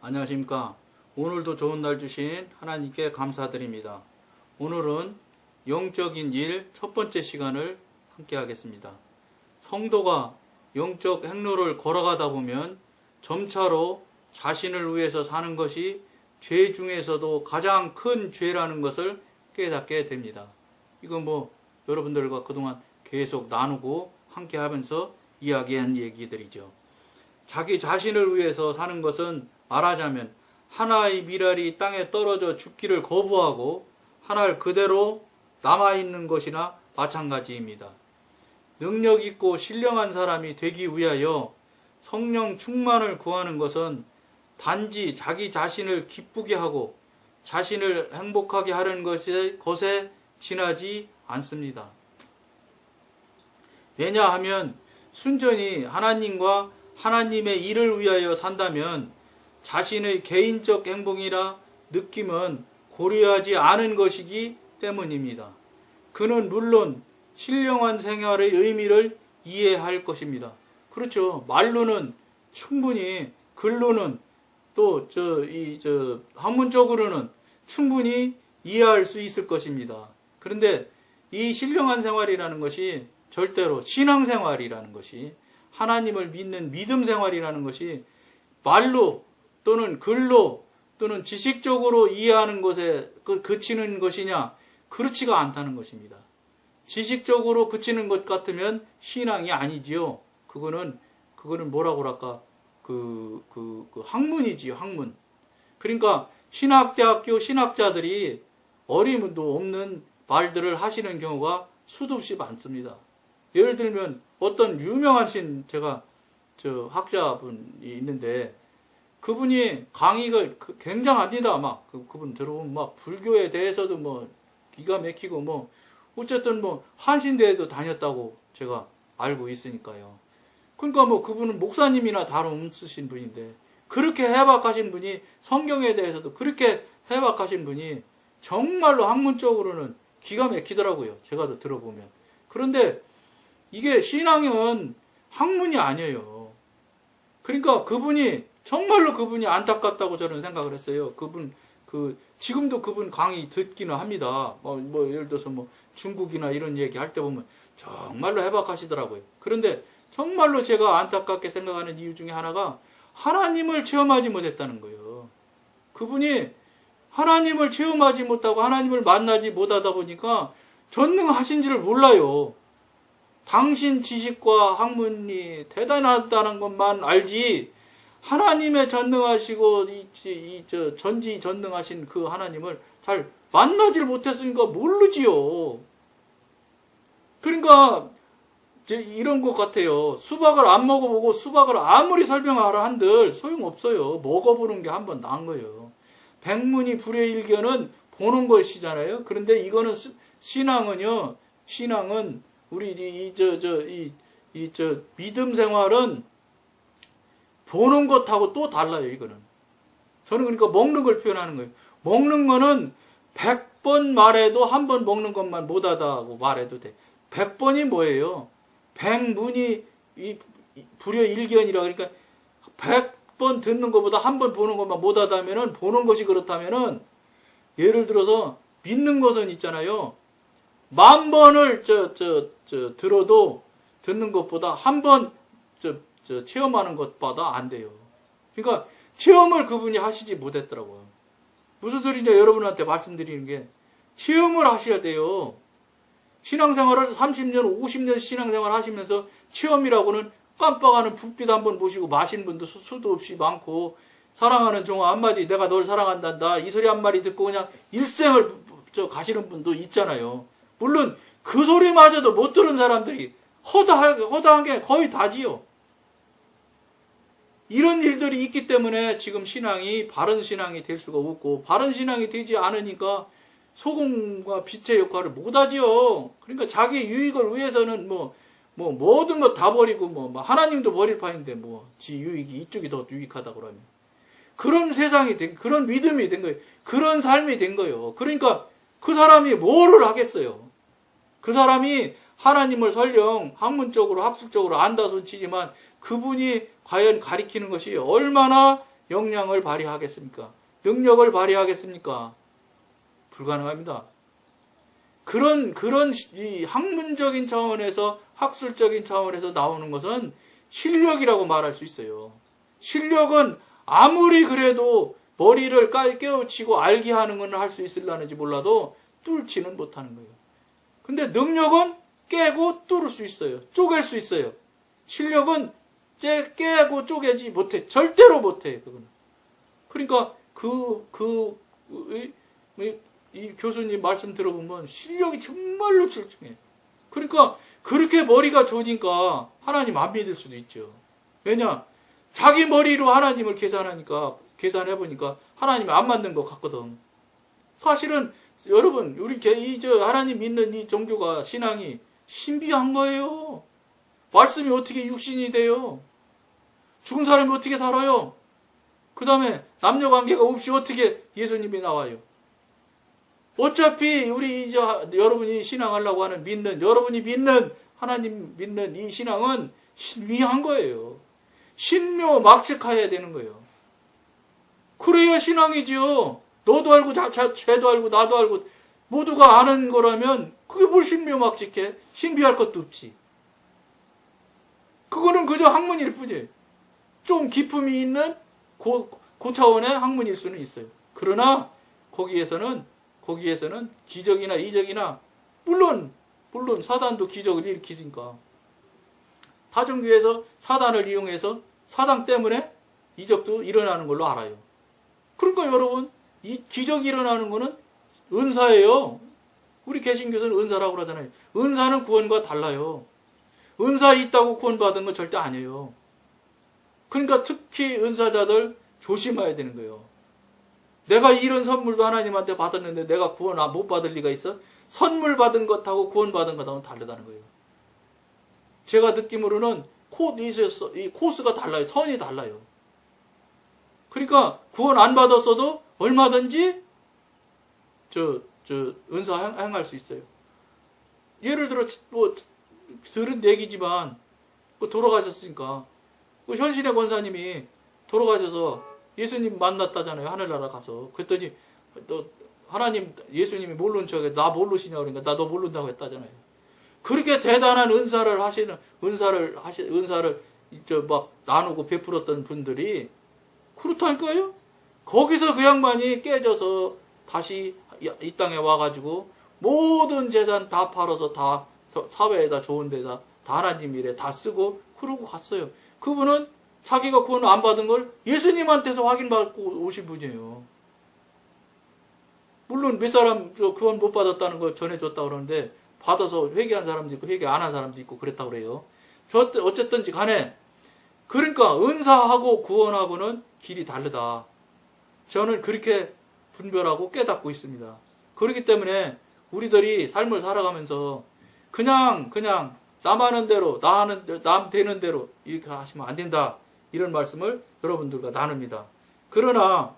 안녕하십니까. 오늘도 좋은 날 주신 하나님께 감사드립니다. 오늘은 영적인 일 첫 번째 시간을 함께 하겠습니다. 성도가 영적 행로를 걸어가다 보면 점차로 자신을 위해서 사는 것이 죄 중에서도 가장 큰 죄라는 것을 깨닫게 됩니다. 이건 여러분들과 그동안 계속 나누고 함께 하면서 이야기한 얘기들이죠. 자기 자신을 위해서 사는 것은 말하자면 하나의 미랄이 땅에 떨어져 죽기를 거부하고 하나를 그대로 남아있는 것이나 마찬가지입니다. 능력 있고 신령한 사람이 되기 위하여 성령 충만을 구하는 것은 단지 자기 자신을 기쁘게 하고 자신을 행복하게 하려는 것에 지나지 않습니다. 왜냐하면 순전히 하나님과 하나님의 일을 위하여 산다면 자신의 개인적 행복이나 느낌은 고려하지 않은 것이기 때문입니다. 그는 물론 신령한 생활의 의미를 이해할 것입니다. 그렇죠. 말로는 충분히, 글로는 또 학문적으로는 충분히 이해할 수 있을 것입니다. 그런데 이 신령한 생활이라는 것이 절대로 신앙생활이라는 것이 하나님을 믿는 믿음 생활이라는 것이 말로 또는 글로 또는 지식적으로 이해하는 것에 그치는 것이냐? 그렇지가 않다는 것입니다. 지식적으로 그치는 것 같으면 신앙이 아니지요. 그거는 뭐라고 그럴까? 학문이지요, 학문. 그러니까 신학대학교 신학자들이 어림도 없는 말들을 하시는 경우가 수도 없이 많습니다. 예를 들면 어떤 유명한 제가 학자분이 있는데 그분이 강의가 굉장합니다. 그분 들어보면 불교에 대해서도 기가 막히고 어쨌든 한신대에도 다녔다고 제가 알고 있으니까요. 그러니까 그분은 목사님이나 다름없으신 분인데 그렇게 해박하신 분이 성경에 대해서도 그렇게 해박하신 분이 정말로 학문적으로는 기가 막히더라고요. 제가 들어보면. 그런데 이게 신앙은 학문이 아니에요. 그러니까 정말로 그분이 안타깝다고 저는 생각을 했어요. 지금도 그분 강의 듣기는 합니다. 예를 들어서 중국이나 이런 얘기 할 때 보면 정말로 해박하시더라고요. 그런데 정말로 제가 안타깝게 생각하는 이유 중에 하나가 하나님을 체험하지 못했다는 거예요. 그분이 하나님을 체험하지 못하고 하나님을 만나지 못하다 보니까 전능하신지를 몰라요. 당신 지식과 학문이 대단하다는 것만 알지 하나님의 전능하시고 전지전능하신 그 하나님을 잘 만나질 못했으니까 모르지요. 그러니까 이런 것 같아요. 수박을 안 먹어보고 수박을 아무리 설명하라 한들 소용없어요. 먹어보는 게 한번 나은 거예요. 백문이 불여일견은 보는 것이잖아요. 그런데 이거는 신앙은요. 신앙은 우리 믿음 생활은 보는 것하고 또 달라요. 이거는 저는 그러니까 먹는 걸 표현하는 거예요. 먹는 거는 100번 말해도 한 번 먹는 것만 못하다고 말해도 돼. 100번이 뭐예요? 백문이 불여일견이라 그러니까 100번 듣는 것보다 한 번 보는 것만 못하다면은 보는 것이 그렇다면은 예를 들어서 믿는 것은 있잖아요. 10,000번을 들어도 듣는 것보다 한 번 체험하는 것보다 안 돼요. 그러니까 체험을 그분이 하시지 못했더라고요. 무슨 소리냐 여러분한테 말씀드리는 게 체험을 하셔야 돼요. 신앙생활을 30년, 50년 신앙생활 하시면서 체험이라고는 깜빡하는 불빛 한번 보시고 마신 분도 수도 없이 많고 사랑하는 종아 한마디 내가 널 사랑한단다 이 소리 한마디 듣고 그냥 일생을 가시는 분도 있잖아요. 물론 그 소리마저도 못 들은 사람들이 허다한 게 거의 다지요. 이런 일들이 있기 때문에 지금 신앙이 바른 신앙이 될 수가 없고 바른 신앙이 되지 않으니까 소금과 빛의 역할을 못하지요. 그러니까 자기 유익을 위해서는 모든 거 다 버리고 하나님도 버릴 판인데 지 유익이 이쪽이 더 유익하다고 그러면 그런 세상이 그런 믿음이 된 거예요. 그런 삶이 된 거예요. 그러니까 그 사람이 뭐를 하겠어요. 그 사람이 하나님을 설령 학문적으로 학술적으로 안다 손치지만 그분이 과연 가리키는 것이 얼마나 역량을 발휘하겠습니까? 능력을 발휘하겠습니까? 불가능합니다. 그런 이 학문적인 차원에서, 학술적인 차원에서 나오는 것은 실력이라고 말할 수 있어요. 실력은 아무리 그래도 머리를 깨우치고 알게 하는 건 할 수 있을라는지 몰라도 뚫지는 못하는 거예요. 근데 능력은 깨고 뚫을 수 있어요. 쪼갤 수 있어요. 실력은 깨고 쪼개지 못해. 절대로 못해, 그거는. 그러니까 이 교수님 말씀 들어보면 실력이 정말로 출중해. 그러니까 그렇게 머리가 좋으니까 하나님 안 믿을 수도 있죠. 왜냐? 자기 머리로 하나님을 계산해보니까 하나님이 안 맞는 것 같거든. 사실은 여러분, 우리 하나님 믿는 이 종교가, 신앙이 신비한 거예요. 말씀이 어떻게 육신이 돼요? 죽은 사람이 어떻게 살아요? 그 다음에 남녀 관계가 없이 어떻게 예수님이 나와요? 어차피 여러분이 신앙하려고 하는 여러분이 믿는 하나님 믿는 이 신앙은 신비한 거예요. 신묘막측해야 되는 거예요. 그래야 신앙이지요. 너도 알고 쟤도 알고 나도 알고 모두가 아는 거라면 그게 뭘 신묘막측해? 신비할 것도 없지. 그거는 그저 학문일 뿐이에요. 좀 기품이 있는 그 차원의 학문일 수는 있어요. 그러나 거기에서는 기적이나 이적이나 물론 사단도 기적을 일으키니까 다중교회에서 사단을 이용해서 사단 때문에 이적도 일어나는 걸로 알아요. 그러니까 여러분, 이 기적이 일어나는 거는 은사예요. 우리 개신교에서는 은사라고 그러잖아요. 은사는 구원과 달라요. 은사 있다고 구원받은 건 절대 아니에요. 그러니까 특히 은사자들 조심해야 되는 거예요. 내가 이런 선물도 하나님한테 받았는데 내가 구원 못 받을 리가 있어? 선물 받은 것하고 구원 받은 것하고는 다르다는 거예요. 제가 느낌으로는 이 코스가 달라요. 선이 달라요. 그러니까 구원 안 받았어도 얼마든지 은사 행할 수 있어요. 예를 들어 들은 얘기지만 돌아가셨으니까 현신의 권사님이 돌아가셔서 예수님 만났다잖아요. 하늘나라 가서. 그랬더니 예수님이 모르는 척에 나 모르시냐고 그러니까 나 너 모른다고 했다잖아요. 그렇게 대단한 은사를 막 나누고 베풀었던 분들이 그렇다니까요. 거기서 그 양반이 깨져서 다시 이 땅에 와가지고 모든 재산 다 팔아서 다 사회에다 좋은 데다 다 하나님 일에 다 쓰고 그러고 갔어요. 그분은 자기가 구원 안 받은 걸 예수님한테서 확인받고 오신 분이에요. 물론 몇 사람 구원 못 받았다는 걸 전해줬다고 그러는데 받아서 회개한 사람도 있고 회개 안 한 사람도 있고 그랬다고 그래요. 어쨌든지 간에 그러니까 은사하고 구원하고는 길이 다르다. 저는 그렇게 분별하고 깨닫고 있습니다. 그렇기 때문에 우리들이 삶을 살아가면서 그냥 남 하는 대로 남 되는 대로 이렇게 하시면 안 된다. 이런 말씀을 여러분들과 나눕니다. 그러나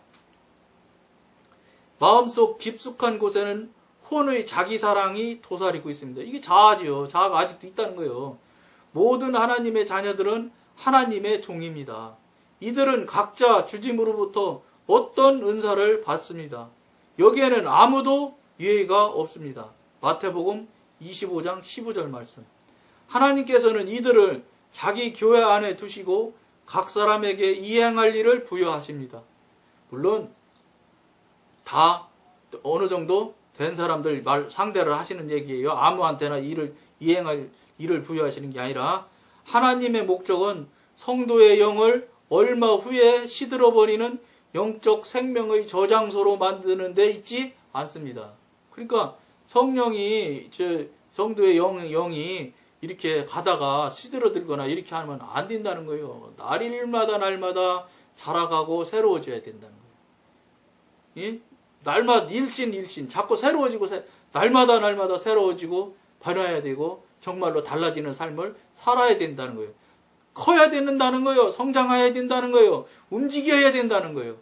마음속 깊숙한 곳에는 혼의 자기사랑이 도사리고 있습니다. 이게 자아지요. 자아가 아직도 있다는 거예요. 모든 하나님의 자녀들은 하나님의 종입니다. 이들은 각자 주님으로부터 어떤 은사를 받습니다. 여기에는 아무도 예의가 없습니다. 마태복음 25장 15절 말씀. 하나님께서는 이들을 자기 교회 안에 두시고 각 사람에게 이행할 일을 부여하십니다. 물론 다 어느 정도 된 사람들 상대를 하시는 얘기예요. 아무한테나 이행할 일을 부여하시는 게 아니라 하나님의 목적은 성도의 영을 얼마 후에 시들어버리는 영적 생명의 저장소로 만드는 데 있지 않습니다. 그러니까 성령이 성도의 영이 이렇게 가다가 시들어들거나 이렇게 하면 안 된다는 거예요. 날마다 자라가고 새로워져야 된다는 거예요. 날마다 일신 자꾸 새로워지고 날마다 새로워지고 변화해야 되고 정말로 달라지는 삶을 살아야 된다는 거예요. 커야 된다는 거예요. 성장해야 된다는 거예요. 움직여야 된다는 거예요.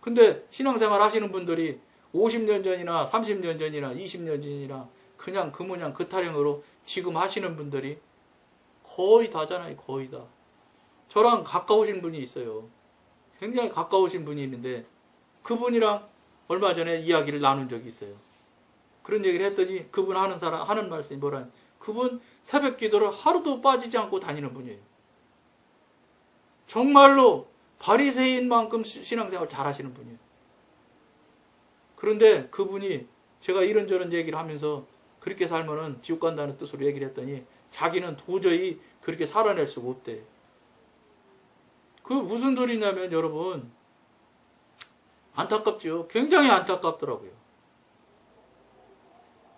근데 신앙생활 하시는 분들이 50년 전이나 30년 전이나 20년 전이나 그냥 그 모양 그 타령으로 지금 하시는 분들이 거의 다잖아요. 거의 다. 저랑 가까우신 분이 있어요. 굉장히 가까우신 분이 있는데 그분이랑 얼마 전에 이야기를 나눈 적이 있어요. 그런 얘기를 했더니 그분 하는 말씀이 뭐라, 그분 새벽 기도를 하루도 빠지지 않고 다니는 분이에요. 정말로 바리새인만큼 신앙생활 잘하시는 분이에요. 그런데 그분이 제가 이런저런 얘기를 하면서 그렇게 살면은 지옥 간다는 뜻으로 얘기를 했더니 자기는 도저히 그렇게 살아낼 수가 없대. 그 무슨 소리냐면 여러분, 안타깝죠. 굉장히 안타깝더라고요.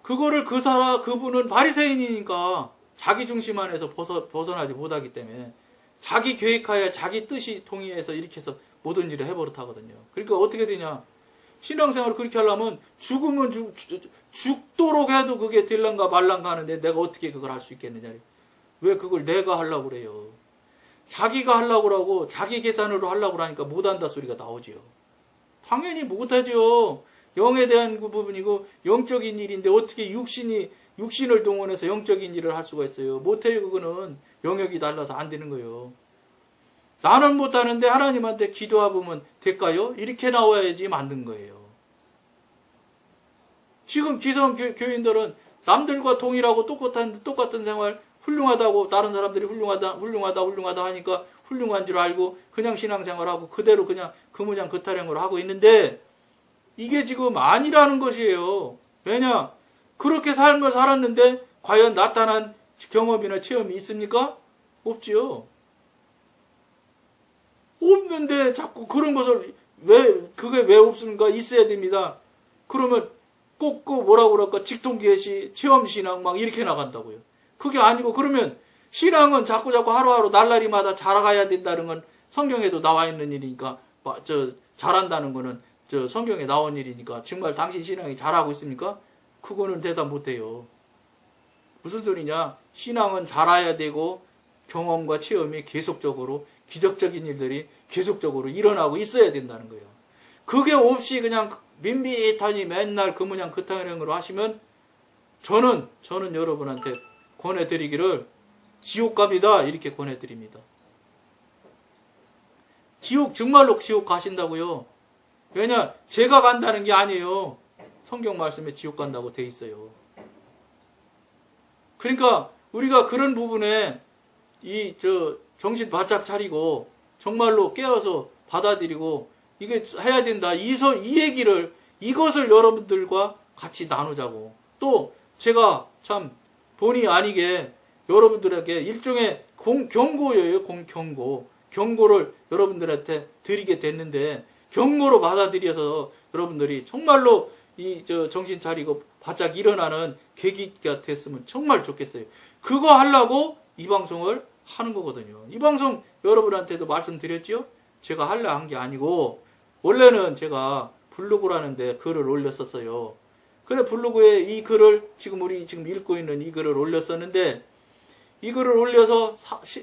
그거를 그분은 바리새인이니까 자기 중심 안에서 벗어나지 못하기 때문에 자기 계획하에 자기 뜻이 동의해서 이렇게 해서 모든 일을 해버릇하거든요. 그러니까 어떻게 되냐. 신앙생활을 그렇게 하려면 죽으면 죽도록 해도 그게 될란가 말란가 하는데 내가 어떻게 그걸 할 수 있겠느냐. 왜 그걸 내가 하려고 그래요. 자기가 하려고 그러고 자기 계산으로 하려고 그러니까 못한다 소리가 나오지요. 당연히 못하죠. 영에 대한 그 부분이고 영적인 일인데 어떻게 육신을 동원해서 영적인 일을 할 수가 있어요. 못해요. 그거는 영역이 달라서 안 되는 거예요. 나는 못하는데 하나님한테 기도해보면 될까요? 이렇게 나와야지 만든 거예요. 지금 기성 교인들은 남들과 동일하고 똑같은 생활, 훌륭하다고 다른 사람들이 훌륭하다 하니까 훌륭한 줄 알고 그냥 신앙생활하고 그대로 그냥 그무장 그타령으로 하고 있는데 이게 지금 아니라는 것이에요. 왜냐? 그렇게 삶을 살았는데 과연 나타난 경험이나 체험이 있습니까? 없지요. 없는데 자꾸 그런 것을 그게 왜 없습니까? 있어야 됩니다. 그러면 꼭 뭐라고 그럴까? 직통계시, 체험신앙 막 이렇게 나간다고요. 그게 아니고 그러면 신앙은 자꾸 하루하루 날라리마다 자라가야 된다는 건 성경에도 나와 있는 일이니까 잘한다는 거는 성경에 나온 일이니까 정말 당신 신앙이 잘하고 있습니까? 그거는 대답 못해요. 무슨 소리냐? 신앙은 자라야 되고 경험과 체험이 계속적으로 기적적인 일들이 계속적으로 일어나고 있어야 된다는 거예요. 그게 없이 그냥 밋밋하니 맨날 그 모양 그 타령으로 하시면 저는 여러분한테 권해드리기를 지옥 갑니다. 이렇게 권해드립니다. 정말로 지옥 가신다고요. 왜냐? 제가 간다는 게 아니에요. 성경 말씀에 지옥 간다고 돼 있어요. 그러니까 우리가 그런 부분에 정신 바짝 차리고 정말로 깨어서 받아들이고 이게 해야 된다. 이것을 여러분들과 같이 나누자고. 또 제가 참 본의 아니게 여러분들에게 일종의 경고예요. 경고를 여러분들한테 드리게 됐는데 경고로 받아들여서 여러분들이 정말로 정신 차리고 바짝 일어나는 계기가 됐으면 정말 좋겠어요. 그거 하려고 이 방송을 하는 거거든요. 이 방송 여러분한테도 말씀드렸죠? 제가 하려 한 게 아니고 원래는 제가 블로그라는 데 글을 올렸었어요. 그래 블로그에 이 글을 우리 지금 읽고 있는 이 글을 올렸었는데 이 글을 올려서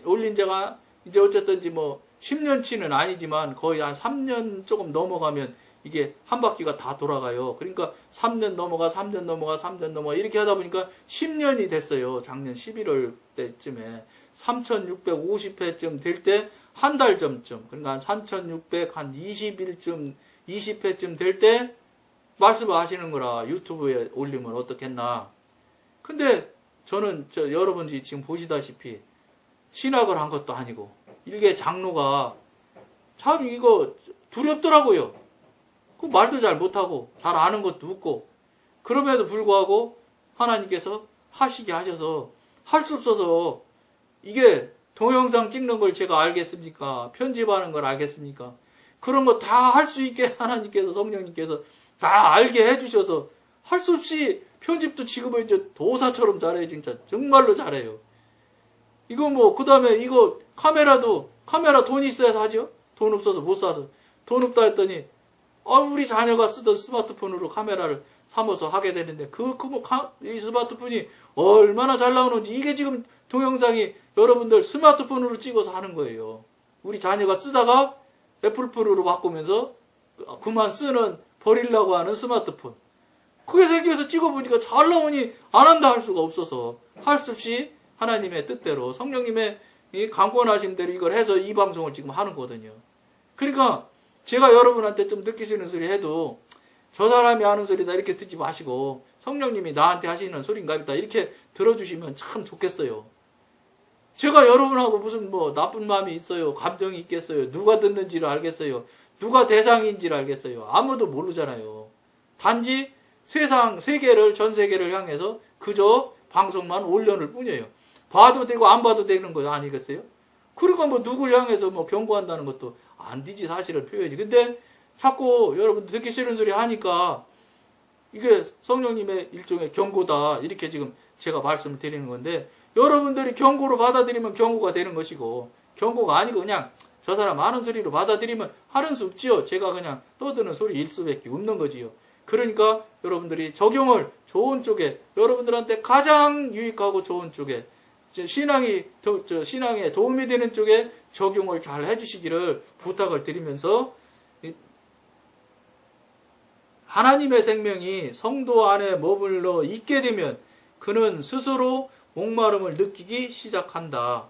올린 지가 이제 어쨌든지 10년치는 아니지만 거의 한 3년 조금 넘어가면 이게 한 바퀴가 다 돌아가요. 그러니까 3년 넘어가 이렇게 하다 보니까 10년이 됐어요. 작년 11월 때쯤에 3650회쯤 될 때 한 달 전쯤, 그러니까 한 20회쯤 될 때 말씀을 하시는 거라 유튜브에 올리면 어떻겠나. 근데 저는 여러분들이 지금 보시다시피 신학을 한 것도 아니고 일개 장로가 참 이거 두렵더라고요. 그 말도 잘 못하고 잘 아는 것도 없고 그럼에도 불구하고 하나님께서 하시게 하셔서 할 수 없어서 이게 동영상 찍는 걸 제가 알겠습니까? 편집하는 걸 알겠습니까? 그런 거 다 할 수 있게 하나님께서 성령님께서 다 알게 해주셔서 할 수 없이 편집도 지금은 이제 도사처럼 잘해요. 진짜 정말로 잘해요. 이거 그 다음에 이거 카메라 돈 있어야 사죠? 돈 없어서 못 사서 돈 없다 했더니 우리 자녀가 쓰던 스마트폰으로 카메라를 삼아서 하게 되는데 이 스마트폰이 얼마나 잘 나오는지 이게 지금 동영상이 여러분들 스마트폰으로 찍어서 하는 거예요. 우리 자녀가 쓰다가 애플 프로로 바꾸면서 그만 버리려고 하는 스마트폰. 그게 생겨서 찍어보니까 잘 나오니 안 한다 할 수가 없어서 할 수 없이 하나님의 뜻대로 성령님의 이 강권하신 대로 이걸 해서 이 방송을 지금 하는 거거든요. 그러니까 제가 여러분한테 좀 느끼시는 소리 해도 저 사람이 하는 소리다 이렇게 듣지 마시고 성령님이 나한테 하시는 소리인가 보다 이렇게 들어주시면 참 좋겠어요. 제가 여러분하고 무슨 뭐 나쁜 마음이 있어요? 감정이 있겠어요? 누가 듣는지를 알겠어요? 누가 대상인지를 알겠어요? 아무도 모르잖아요. 단지 세상 세계를 전 세계를 향해서 그저 방송만 올려놓을 뿐이에요. 봐도 되고 안 봐도 되는 거 아니겠어요? 그러니까 뭐 누굴 향해서 뭐 경고한다는 것도 안 되지 사실을 표현이. 근데 자꾸 여러분들 듣기 싫은 소리 하니까 이게 성령님의 일종의 경고다 이렇게 지금 제가 말씀을 드리는 건데 여러분들이 경고로 받아들이면 경고가 되는 것이고 경고가 아니고 그냥 저 사람 하는 소리로 받아들이면 하는 수 없지요. 제가 그냥 떠드는 소리일 수밖에 없는 거지요. 그러니까 여러분들이 적용을 좋은 쪽에 여러분들한테 가장 유익하고 좋은 쪽에 신앙에 도움이 되는 쪽에 적용을 잘 해주시기를 부탁을 드리면서 하나님의 생명이 성도 안에 머물러 있게 되면 그는 스스로 목마름을 느끼기 시작한다.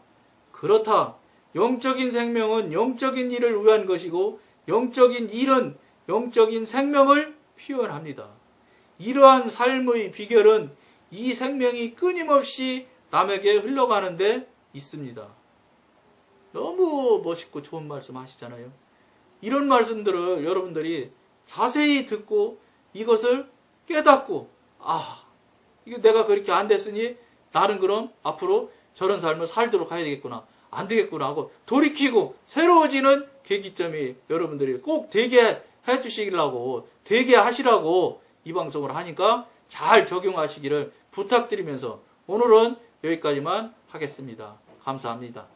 그렇다. 영적인 생명은 영적인 일을 위한 것이고 영적인 일은 영적인 생명을 표현합니다. 이러한 삶의 비결은 이 생명이 끊임없이 남에게 흘러가는 데 있습니다. 너무 멋있고 좋은 말씀 하시잖아요. 이런 말씀들을 여러분들이 자세히 듣고 이것을 깨닫고 이거 내가 그렇게 안 됐으니 나는 그럼 앞으로 저런 삶을 살도록 해야 되겠구나. 안 되겠구나 하고 돌이키고 새로워지는 계기점이 여러분들이 꼭 되게 해주시려고 되게 하시라고 이 방송을 하니까 잘 적용하시기를 부탁드리면서 오늘은 여기까지만 하겠습니다. 감사합니다.